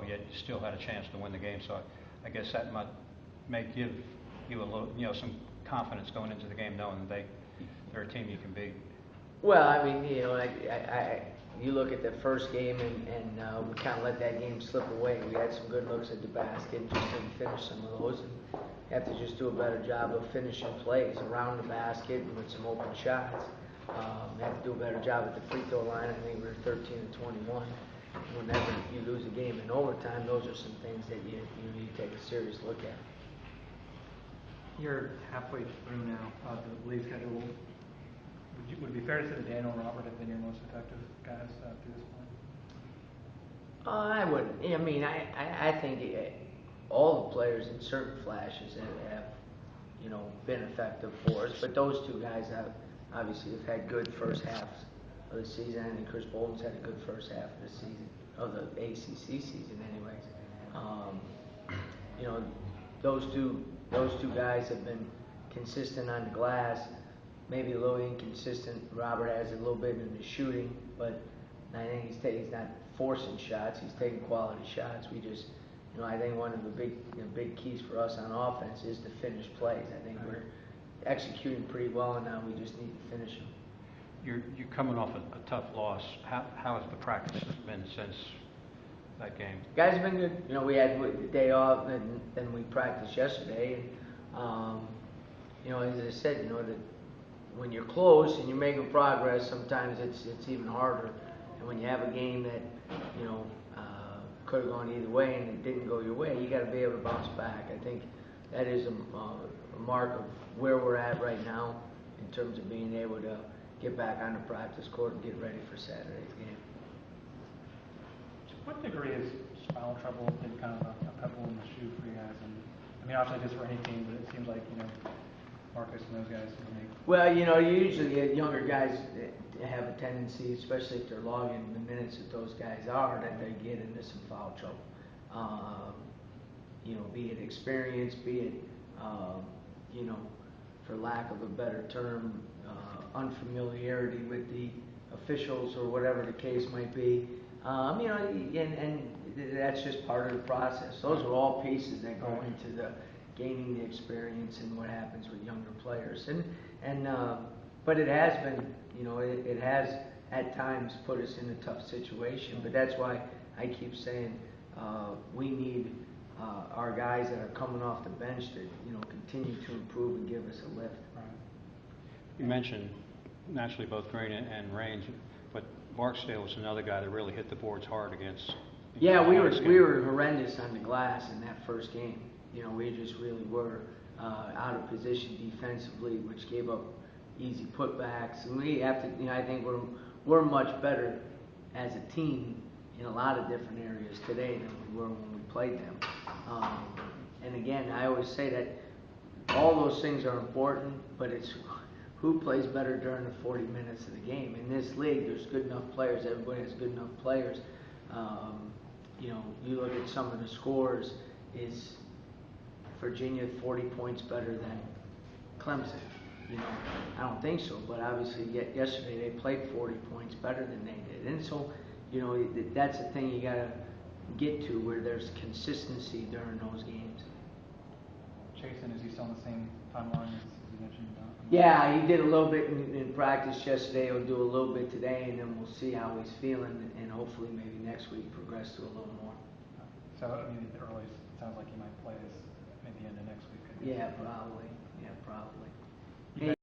yet you still had a chance to win the game. So I guess that may give you a little, some confidence going into the game, knowing that they're a team you can beat. Well, I mean, you look at the first game and we kind of let that game slip away. We had some good looks at the basket and just didn't finish some of those. And you have to just do a better job of finishing plays around the basket and with some open shots. You have to do a better job at the free throw line. I think we were 13 and 21. Whenever you lose a game in overtime, those are some things that you take a serious look at. You're halfway through now the league schedule. Would it be fair to say that Daniel and Robert have been your most effective guys through this point? I wouldn't. I mean, I think all the players in certain flashes have been effective for us. But those two guys obviously have had good first halves of the season. I think Chris Bolden's had a good first half of the season, of the ACC season, anyways. Those two guys have been consistent on the glass. Maybe a little inconsistent. Robert has a little bit in the shooting, but I think he's not forcing shots. He's taking quality shots. We just, I think one of the big keys for us on offense is to finish plays. I think we're executing pretty well, and now we just need to finish them. You're coming off a tough loss. How has the practice been since that game? Guys have been good. We had the day off, and then we practiced yesterday. And, as I said, that when you're close and you're making progress, sometimes it's even harder. And when you have a game that could have gone either way and it didn't go your way, you got to be able to bounce back. I think that is a mark of where we're at right now in terms of being able to get back on the practice court and get ready for Saturday's game. To what degree is foul trouble been kind of a pebble in the shoe for you guys? And I mean, obviously just for any team, but it seems like Marcus and those guys can make. Well, you usually younger guys have a tendency, especially if they're logging the minutes that those guys are, that they get into some foul trouble. Be it experience, be it for lack of a better term, unfamiliarity with the officials or whatever the case might be. And that's just part of the process. Those are all pieces that go into the gaining the experience and what happens with younger players. But it has been, it has at times put us in a tough situation. But that's why I keep saying we need our guys that are coming off the bench to, continue to improve and give us a lift. Right. You mentioned naturally both Green and Raines, but Barksdale was another guy that really hit the boards hard against. Yeah, we were horrendous on the glass in that first game. We just really were out of position defensively, which gave up easy putbacks. And we have to, I think we're much better as a team in a lot of different areas today than we were when we played them. And again, I always say that all those things are important, but it's who plays better during the 40 minutes of the game. In this league, there's good enough players. Everybody has good enough players. You look at some of the scores. Is Virginia 40 points better than Clemson? I don't think so. But obviously, yesterday they played 40 points better than they did. And so, that's the thing you got to get to, where there's consistency during those games. Jason, is he still on the same timeline as you mentioned about? Yeah, he did a little bit in practice yesterday. He'll do a little bit today, and then we'll see how he's feeling, and hopefully maybe next week progress to a little more. So, I mean, the earliest, it sounds like he might play as maybe end of next week. Yeah, probably.